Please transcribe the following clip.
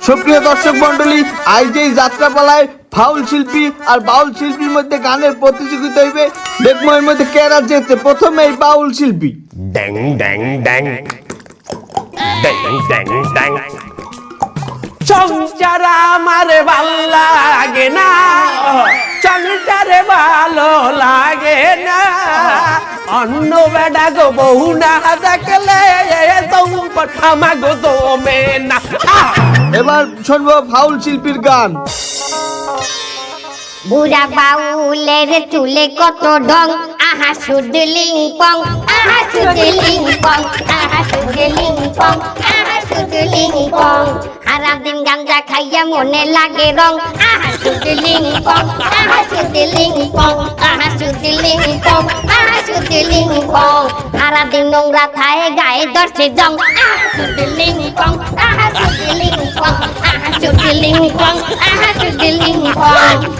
সুপ্রিয় দর্শক মন্ডলী, আজ এই যাত্রাপালায় ফাউল শিল্পী আর বাউল শিল্পীর মধ্যে গানের প্রতিযোগিতা হইবে। দেখবো এর মধ্যে কেরা যেতে। প্রথমে এই বাউল শিল্পী। ড্যাং ড্যাং ড্যাং ড্যাং ড্যাং ড্যাং সংসার আমার ভালো লাগে না, সংসারে ভালো লাগে না, অন্য বেডা গো বহু না দেখলে আমাগো দমে না। এবার শুনবো ফাউল শিল্পীর গান। বুড়া বাউলের চুলে কত ঢং, আহা সুদলিং পং, আহা সুদলিং পং, আহা সুদলিং পং, আহা সুদলিং পং। সারা দিন গাঞ্জা খাইয়া মনে লাগে রং, আহা সুদলিং পং, আহা সুদলিং পং, আহা সুদলিং পং, আহা সুদলিং পং। সারা দিন নোংরা থায়ে গায়ে ধরছে জং, আহা সুদলিং পং, আহা সুদলিং পং, আহা সুদলিং পং, আহা সুদলিং পং।